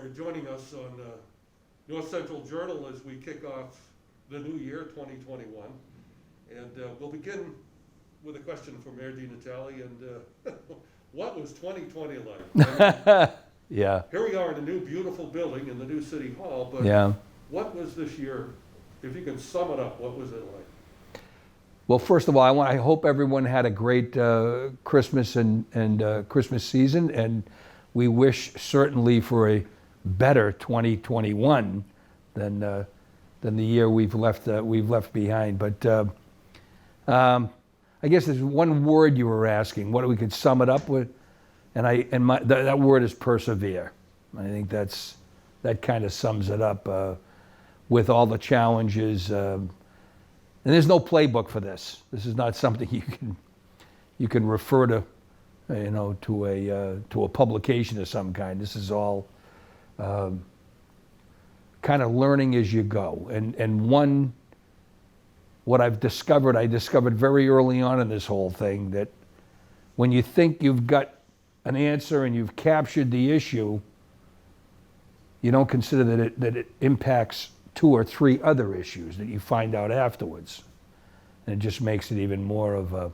for joining us on North Central Journal as we kick off the new year, 2021. And we'll begin with a question from Mayor DiNatale. And what was 2020 like? Yeah. Here we are in a new, beautiful building in the new City Hall, but Yeah. what was this year? If you can sum it up, what was it like? Well, first of all, I hope everyone had a great Christmas and Christmas season, and we wish certainly for a better 2021 than the year we've left behind. But I guess there's one word you were asking, what we could sum it up with, and that word is persevere. I think that kind of sums it up with all the challenges. And there's no playbook for this. This is not something you can refer to, to a publication of some kind. This is all kind of learning as you go. And what I discovered very early on in this whole thing, that when you think you've got an answer and you've captured the issue, you don't consider that it impacts 2 or 3 other issues that you find out afterwards. And it just makes it even more of a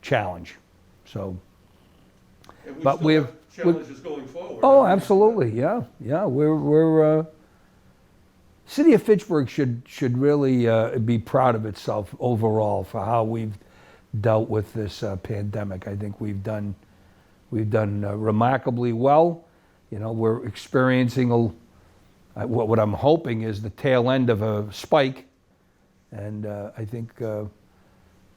challenge. So, And but we still have challenges going forward. Oh, absolutely, yeah. We're City of Fitchburg should really be proud of itself overall for how we've dealt with this pandemic. I think we've done remarkably well. We're experiencing what I'm hoping is the tail end of a spike, and I think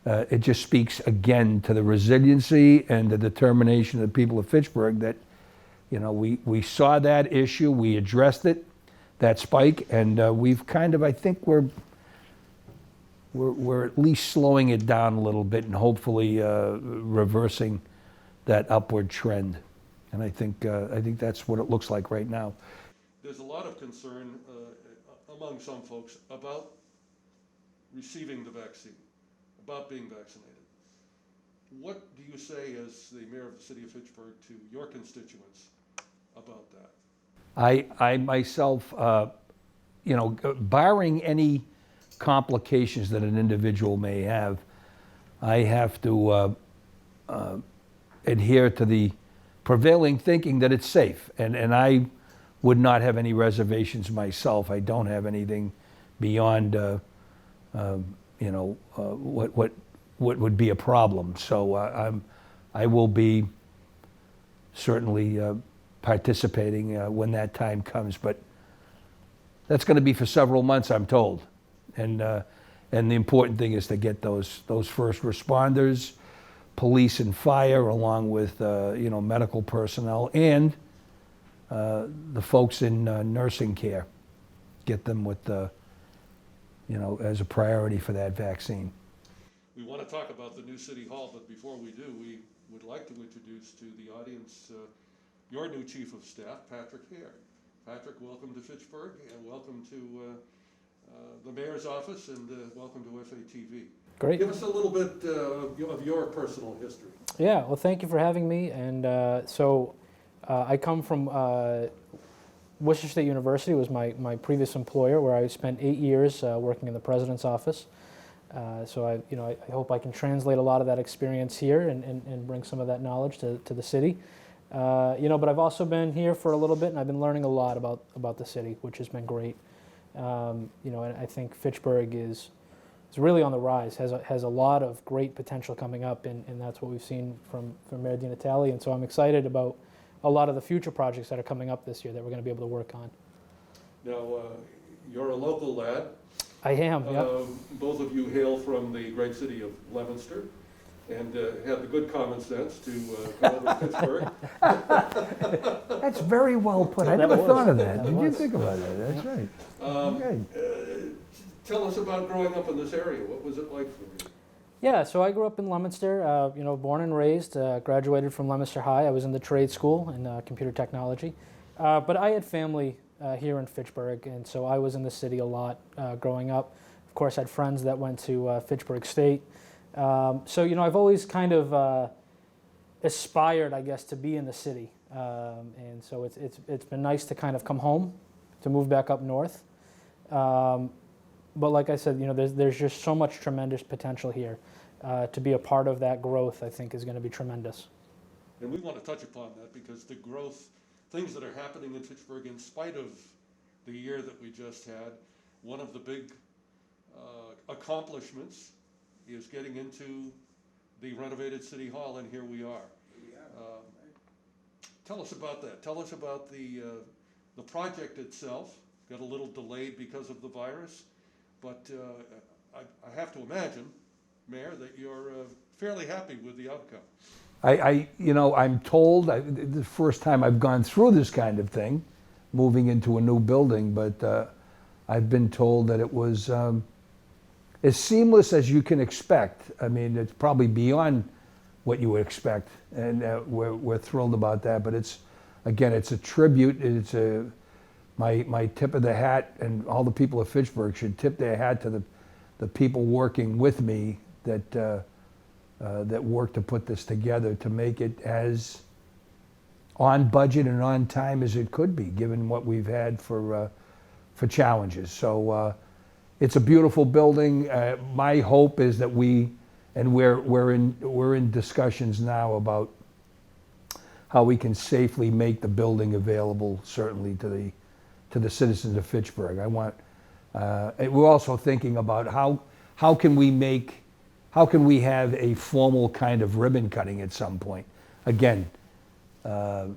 it just speaks again to the resiliency and the determination of the people of Fitchburg that, we saw that issue, we addressed it, that spike, and we've kind of, I think we're at least slowing it down a little bit and hopefully reversing that upward trend. And I think that's what it looks like right now. There's a lot of concern among some folks about receiving the vaccine, about being vaccinated. What do you say as the mayor of the city of Fitchburg to your constituents about that? I myself, barring any complications that an individual may have, I have to adhere to the prevailing thinking that it's safe, and I would not have any reservations myself. I don't have anything beyond what would be a problem. So I will be certainly participating when that time comes, but that's going to be for several months, I'm told. And the important thing is to get those first responders, police and fire, along with medical personnel, and the folks in nursing care, get them with as a priority for that vaccine. We want to talk about the new City Hall, but before we do, we would like to introduce to the audience your new Chief of Staff, Patrick Hare. Patrick, welcome to Fitchburg, and welcome to the Mayor's office, and welcome to FATV. Great. Give us a little bit of your personal history. Yeah, well, thank you for having me. And so I come from Worcester State University, was my previous employer, where I spent 8 years working in the president's office. So I hope I can translate a lot of that experience here and bring some of that knowledge to the city. But I've also been here for a little bit, and I've been learning a lot about the city, which has been great. And I think Fitchburg is really on the rise, has a lot of great potential coming up, and that's what we've seen from Mayor DiNatale. And so I'm excited about a lot of the future projects that are coming up this year that we're going to be able to work on. Now, you're a local lad. I am, yeah. Both of you hail from the great city of Leominster and had the good common sense to come over to Pittsburgh. That's very well put. I never thought of that. Did you think about that? That's right. Okay. Tell us about growing up in this area. What was it like for you? Yeah, so I grew up in Leominster, born and raised, graduated from Leominster High. I was in the trade school in computer technology. But I had family here in Fitchburg, and so I was in the city a lot growing up. Of course, I had friends that went to Fitchburg State. So, I've always kind of aspired, I guess, to be in the city. And so it's been nice to kind of come home, to move back up north. But like I said, there's just so much tremendous potential here. To be a part of that growth, I think, is going to be tremendous. And we want to touch upon that because the growth, things that are happening in Fitchburg in spite of the year that we just had, one of the big accomplishments is getting into the renovated City Hall, and here we are. Tell us about that. Tell us about the project itself. Got a little delayed because of the virus, but I have to imagine, Mayor, that you're fairly happy with the outcome. I'm told, the first time I've gone through this kind of thing, moving into a new building, but I've been told that it was as seamless as you can expect. I mean, it's probably beyond what you would expect, and we're thrilled about that. But it's a tribute. It's my tip of the hat, and all the people of Fitchburg should tip their hat to the people working with me that worked to put this together to make it as on budget and on time as it could be, given what we've had for challenges. So it's a beautiful building. My hope is that we're in discussions now about how we can safely make the building available, certainly to the citizens of Fitchburg. We're also thinking about how can we have a formal kind of ribbon cutting at some point. Again,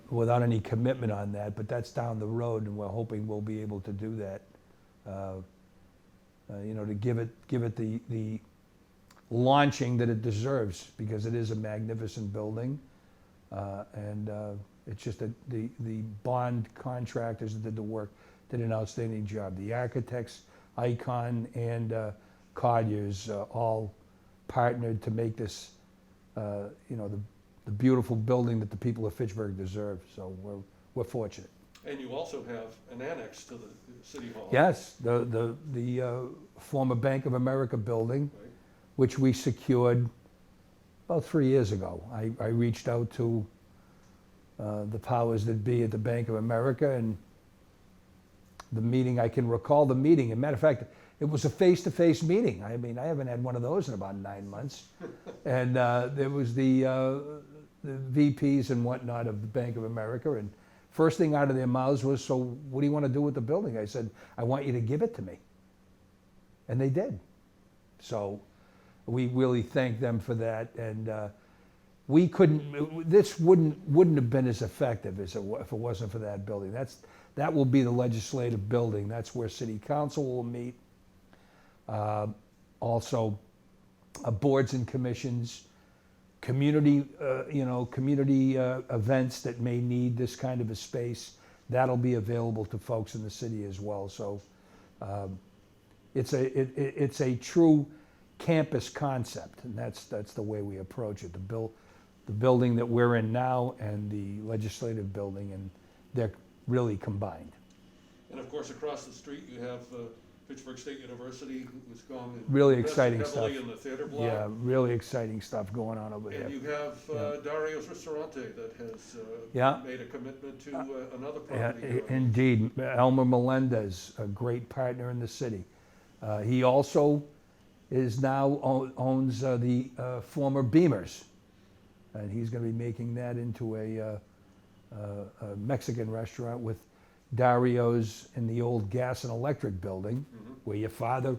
without any commitment on that, but that's down the road, and we're hoping we'll be able to do that. To give it the launching that it deserves, because it is a magnificent building, and it's just that the bond contractors that did the work did an outstanding job. The architects, Icon and Colliers, all partnered to make this, the beautiful building that the people of Fitchburg deserve. So we're fortunate. And you also have an annex to the City Hall. Yes, the former Bank of America building, Right. which we secured about 3 years ago. I reached out to the powers that be at the Bank of America, and the meeting, I can recall the meeting. As a matter of fact, it was a face-to-face meeting. I mean, I haven't had one of those in about 9 months. And there was the VPs and whatnot of the Bank of America, and first thing out of their mouths was, "So what do you want to do with the building?" I said, "I want you to give it to me." And they did. So we really thank them for that. And this wouldn't have been as effective if it wasn't for that building. That will be the legislative building. That's where City Council will meet. Also, boards and commissions, community events that may need this kind of a space, that'll be available to folks in the city as well. So it's a true campus concept, and that's the way we approach it. The building that we're in now and the legislative building, and they're really combined. And of course, across the street, you have Fitchburg State University, who's gone and Really invested exciting heavily stuff. in the theater block. Yeah, really exciting stuff going on over And there. you have Dario's Ristorante that has made a commitment to another property. Indeed, Elmer Melendez, a great partner in the city. He also owns the former Beamers, and he's going to be making that into a Mexican restaurant with Dario's in the old gas and electric building, where your father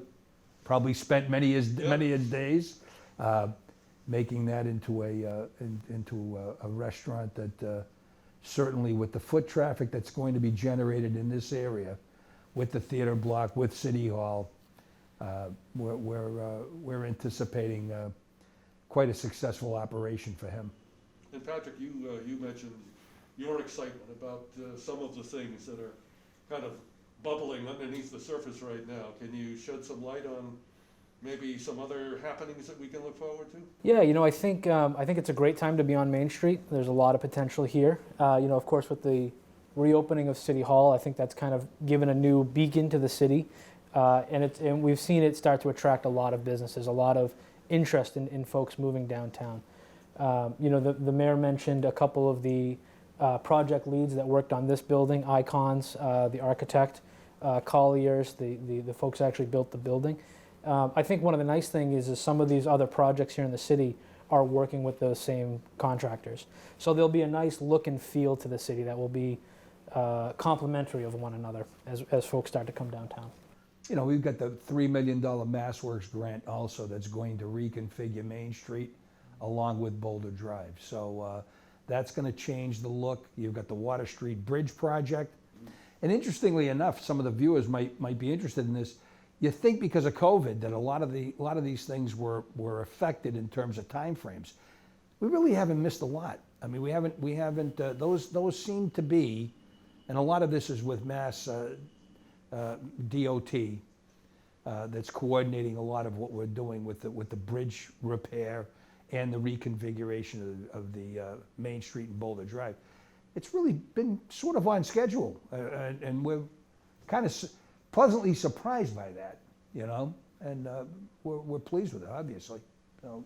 probably spent many his days, making that into a restaurant that certainly, with the foot traffic that's going to be generated in this area, with the theater block, with City Hall, we're anticipating quite a successful operation for him. And Patrick, you mentioned your excitement about some of the things that are kind of bubbling underneath the surface right now. Can you shed some light on maybe some other happenings that we can look forward to? Yeah, I think it's a great time to be on Main Street. There's a lot of potential here. Of course, with the reopening of City Hall, I think that's kind of given a new beacon to the city, and we've seen it start to attract a lot of businesses, a lot of interest in folks moving downtown. The mayor mentioned a couple of the project leads that worked on this building, Icons, the architect, Colliers, the folks who actually built the building. I think one of the nice things is some of these other projects here in the city are working with those same contractors. So there'll be a nice look and feel to the city that will be complementary of one another as folks start to come downtown. You know, we've got the $3 million MassWorks grant also that's going to reconfigure Main Street along with Boulder Drive. So that's going to change the look. You've got the Water Street Bridge project. And interestingly enough, some of the viewers might be interested in this. You think because of COVID that a lot of these things were affected in terms of time frames. We really haven't missed a lot. I mean, we haven't those seem to be, and a lot of this is with Mass DOT that's coordinating a lot of what we're doing with the bridge repair and the reconfiguration of the Main Street and Boulder Drive. It's really been sort of on schedule, and we're kind of pleasantly surprised by that, you know, and we're pleased with it, obviously. So.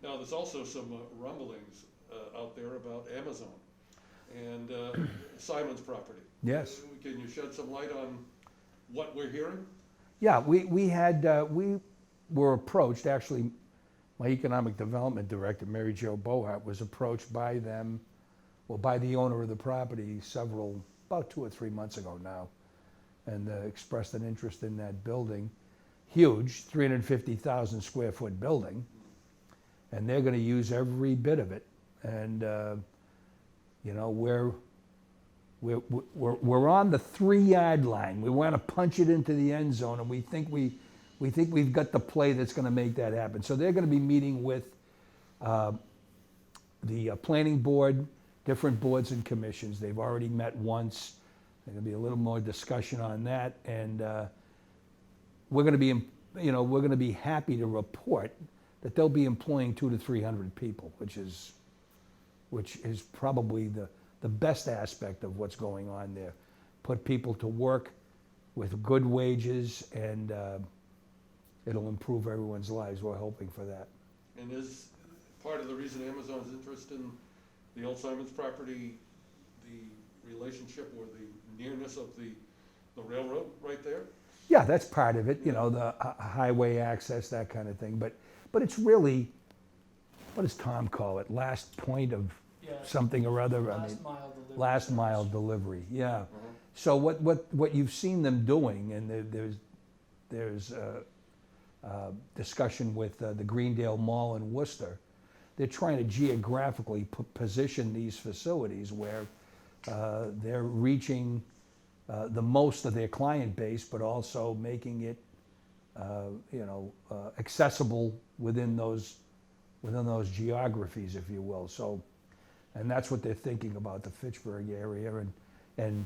Now, there's also some rumblings out there about Amazon and Simon's property. Yes. Can you shed some light on what we're hearing? Yeah, we were approached, actually, my economic development director, Mary Jo Bohart, was approached by them, well, by the owner of the property about 2 or 3 months ago now, and expressed an interest in that building. Huge, 350,000 square foot building, and they're going to use every bit of it. And you know, we're on the 3-yard line. We want to punch it into the end zone, and we think we've got the play that's going to make that happen. So they're going to be meeting with the planning board, different boards and commissions. They've already met once. There's going to be a little more discussion on that, and we're going to be happy to report that they'll be employing 200 to 300 people, which is probably the best aspect of what's going on there. Put people to work with good wages, and it'll improve everyone's lives. We're hoping for that. And is part of the reason Amazon's interest in the old Simon's property the relationship or the nearness of the railroad right there? Yeah, that's part of it, you know, the highway access, that kind of thing. But it's really, what does Tom call it? Last point of something or other. Last mile delivery. Yeah. So what you've seen them doing, and there's discussion with the Greendale Mall in Worcester. They're trying to geographically position these facilities where they're reaching the most of their client base, but also making it, accessible within those geographies, if you will. So, and that's what they're thinking about, the Fitchburg area and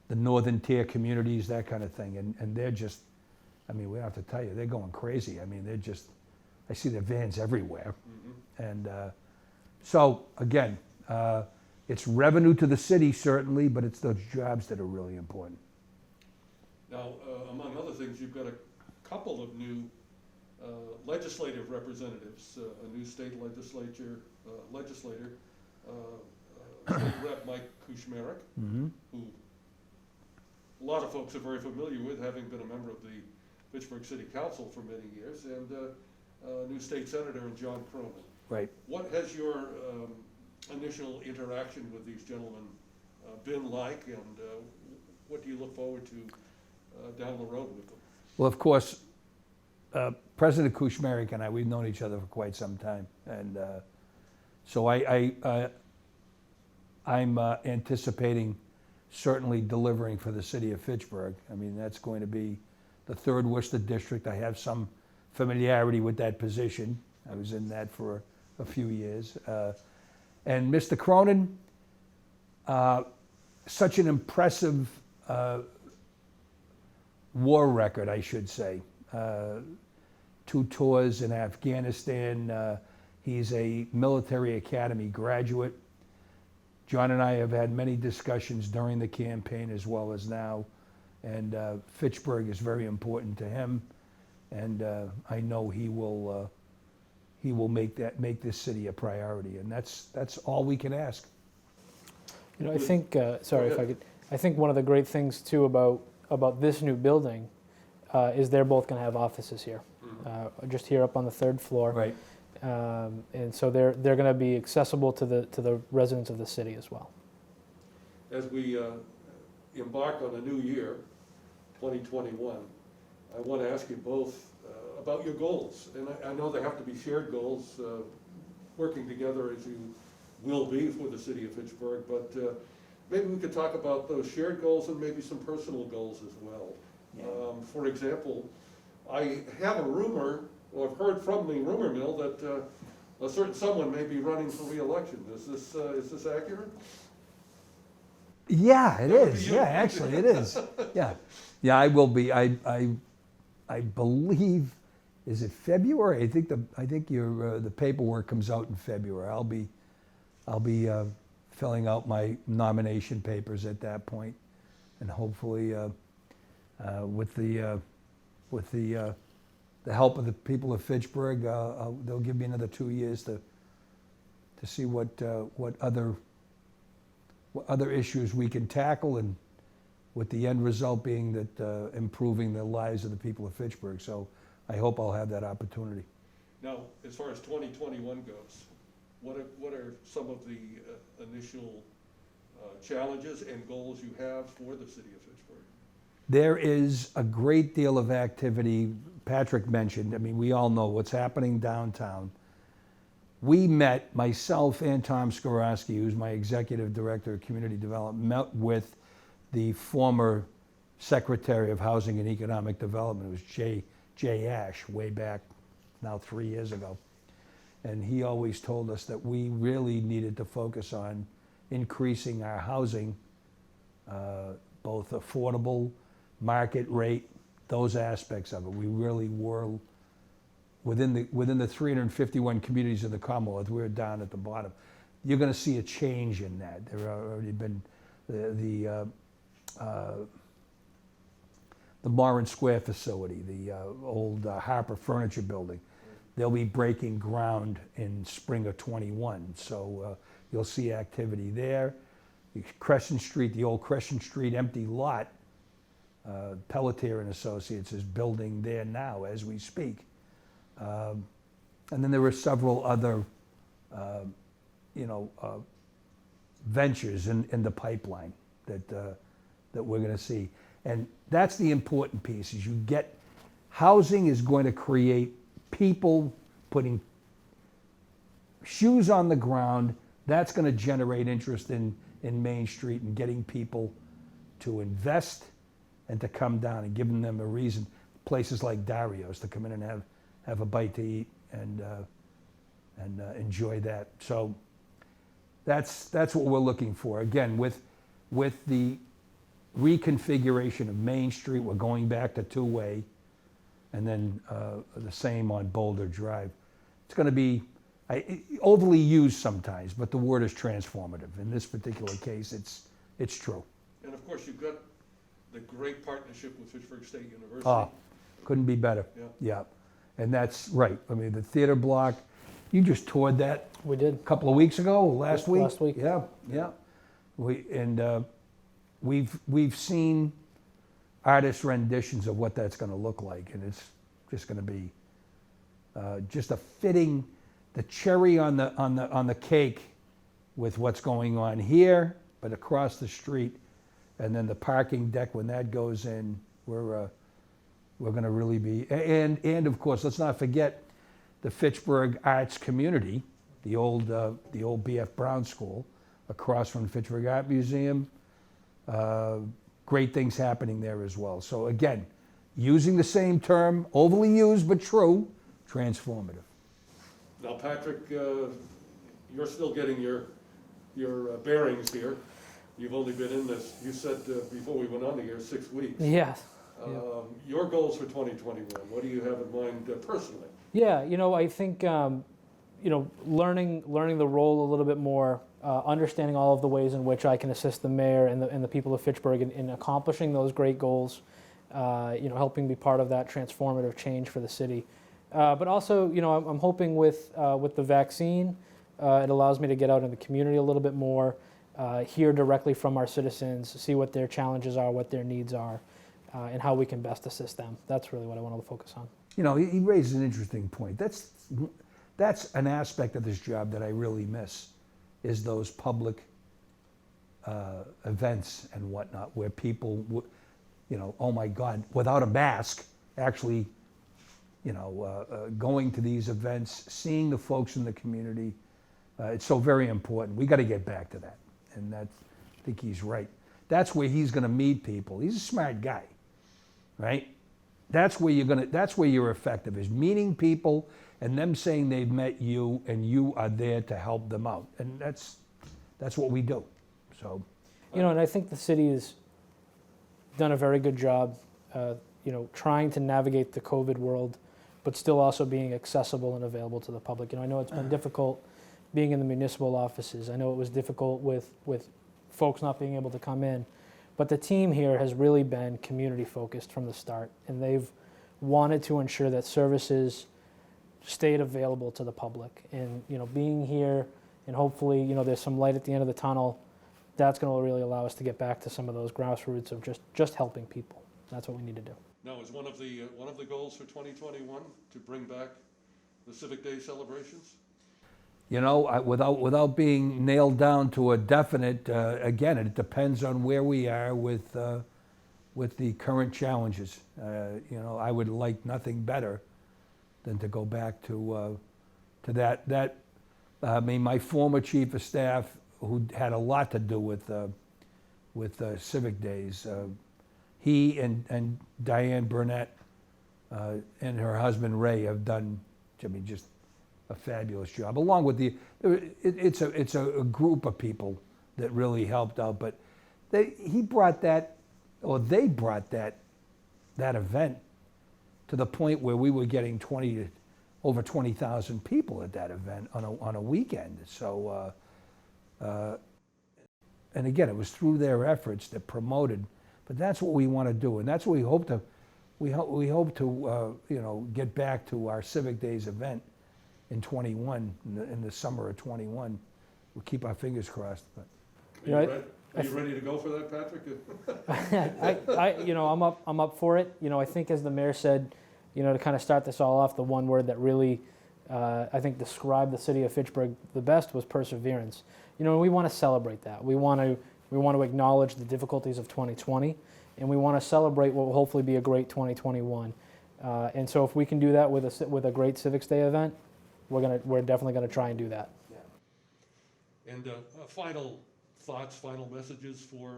the northern tier communities, that kind of thing. And they're just, I mean, we don't have to tell you, they're going crazy. I mean, I see their vans everywhere. Mm-hmm. And so, again, it's revenue to the city, certainly, but it's those jobs that are really important. Now, among other things, you've got a couple of new legislative representatives, a new state legislator, State Rep Mike Kuchmarek, Mm-hmm. who a lot of folks are very familiar with, having been a member of the Fitchburg City Council for many years, and new state senator John Cronin. Right. What has your initial interaction with these gentlemen been like, and what do you look forward to down the road with them? Well, of course, President Kuchmarek and I, we've known each other for quite some time, and so I'm anticipating certainly delivering for the city of Fitchburg. I mean, that's going to be the 3rd Worcester district. I have some familiarity with that position. I was in that for a few years. And Mr. Cronin, such an impressive war record, I should say. 2 tours in Afghanistan. He's a military academy graduate. John and I have had many discussions during the campaign as well as now, and Fitchburg is very important to him, and I know he will make this city a priority, and that's all we can ask. You know, I think, sorry if I ahead. could, I think one of the great things too about this new building is they're both going to have offices here, just here up on the third floor. Right. And so they're going to be accessible to the residents of the city as well. As we embark on a new year, 2021, I want to ask you both about your goals. And I know they have to be shared goals, working together as you will be for the city of Fitchburg, but maybe we could talk about those shared goals and maybe some personal goals as well. For example, I have a rumor, or I've heard from the rumor mill that a certain someone may be running for re-election. Is this accurate? Yeah, it That would is. be you. Yeah, actually, it is. Yeah, yeah, I will be. I believe, is it February? I think your the paperwork comes out in February. I'll be filling out my nomination papers at that point, and hopefully, with the help of the people of Fitchburg, they'll give me another 2 years to see what other issues we can tackle, and with the end result being that improving the lives of the people of Fitchburg. So I hope I'll have that opportunity. Now, as far as 2021 goes, what are some of the initial challenges and goals you have for the city of Fitchburg? There is a great deal of activity. Patrick mentioned, I mean, we all know what's happening downtown. We met, myself and Tom Skorowski, who's my executive director of community development, met with the former Secretary of Housing and Economic Development. It was Jay Ash, way back now 3 years ago. And he always told us that we really needed to focus on increasing our housing, both affordable, market rate, those aspects of it. We really were, within the 351 communities in the Commonwealth, we're down at the bottom. You're going to see a change in that. There have already been the Morin Square facility, the old Harper Furniture Building. They'll be breaking ground in spring of '21, so you'll see activity there. Crescent Street, the old Crescent Street empty lot, Pelletier and Associates is building there now as we speak. And then there were several other, ventures in the pipeline that we're going to see. And that's the important piece, is you get, housing is going to create people putting shoes on the ground. That's going to generate interest in Main Street and getting people to invest and to come down and giving them a reason. Places like Dario's to come in and have a bite to eat and enjoy that. So that's what we're looking for. Again, with the reconfiguration of Main Street, we're going back to two-way, and then the same on Boulder Drive. It's going to be overly used sometimes, but the word is transformative. In this particular case, it's true. And of course, you've got the great partnership with Fitchburg State University. Oh, couldn't be better. Yeah. And that's right. I mean, the theater block, you just toured that We did. a couple of weeks ago, last week? Last week. Yeah. We've seen artist renditions of what that's going to look like, and it's just going to be just a fitting, the cherry on the cake with what's going on here, but across the street, and then the parking deck when that goes in, we're going to really be, and of course, let's not forget the Fitchburg Arts Community, the old B.F. Brown School, across from the Fitchburg Art Museum. Great things happening there as well. So again, using the same term, overly used but true, transformative. Now, Patrick, you're still getting your bearings here. You've only been in this, you said before we went on the air, 6 weeks. Yes. Your goals for 2021, what do you have in mind personally? Yeah, I think learning the role a little bit more, understanding all of the ways in which I can assist the mayor and the people of Fitchburg in accomplishing those great goals, helping be part of that transformative change for the city. But also, I'm hoping with the vaccine, it allows me to get out in the community a little bit more, hear directly from our citizens, see what their challenges are, what their needs are, and how we can best assist them. That's really what I want to focus on. You know, he raises an interesting point. That's an aspect of this job that I really miss, is those public events and whatnot, where people, you know, oh my God, without a mask, actually, you know, going to these events, seeing the folks in the community. It's so very important. We got to get back to that, and I think he's right. That's where he's going to meet people. He's a smart guy, right? That's where you're effective, is meeting people and them saying they've met you and you are there to help them out, and that's what we do. So, you know, and I think the city has done a very good job, you know, trying to navigate the COVID world, but still also being accessible and available to the public. You know, I know it's been difficult being in the municipal offices. I know it was difficult with folks not being able to come in, but the team here has really been community focused from the start, and they've wanted to ensure that services stayed available to the public. And, you know, being here and hopefully, you know, there's some light at the end of the tunnel, that's going to really allow us to get back to some of those grassroots of just helping people. That's what we need to do. Now, is one of the goals for 2021 to bring back the Civic Day celebrations? you know, without being nailed down to a definite, again, it depends on where we are with the current challenges. You know, I would like nothing better than to go back to that. I mean, my former chief of staff, who had a lot to do with Civic Days, he and Diane Burnett and her husband Ray have done, I mean, just a fabulous job. Along with it's a group of people that really helped out. But they brought that event to the point where we were getting over 20,000 people at that event on a weekend. So, and again, it was through their efforts that promoted. But that's what we want to do, and that's what we hope to. We hope to you know, get back to our Civic Days event in 21, in the summer of 21. We'll keep our fingers crossed. But Are you ready to go for that, Patrick? You know, I'm up for it. You know, I think, as the mayor said, you know, to kind of start this all off, the one word that really I think described the city of Fitchburg the best was perseverance. You know, we want to celebrate that. We want to acknowledge the difficulties of 2020, and we want to celebrate what will hopefully be a great 2021. And so, if we can do that with a great Civics Day event, we're definitely gonna try and do that. Yeah. And final thoughts, final messages for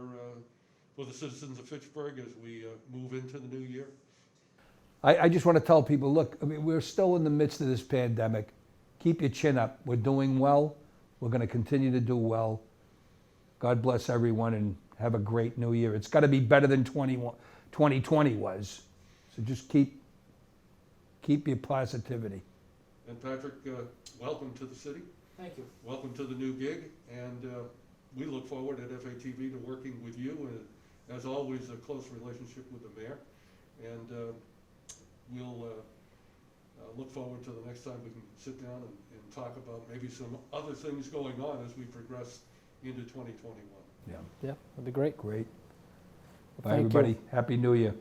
the citizens of Fitchburg as we move into the new year. I just want to tell people, look, I mean, we're still in the midst of this pandemic. Keep your chin up. We're doing well. We're going to continue to do well. God bless everyone, and have a great new year. It's got to be better than 2020 was. So just keep your positivity. And Patrick, welcome to the city. Thank you. Welcome to the new gig, and we look forward at FATV to working with you, and as always, a close relationship with the mayor. And we'll look forward to the next time we can sit down and talk about maybe some other things going on as we progress into 2021. Yeah. Yeah, that'd be great. Great. Well, Bye, thank everybody. you. Happy New Year.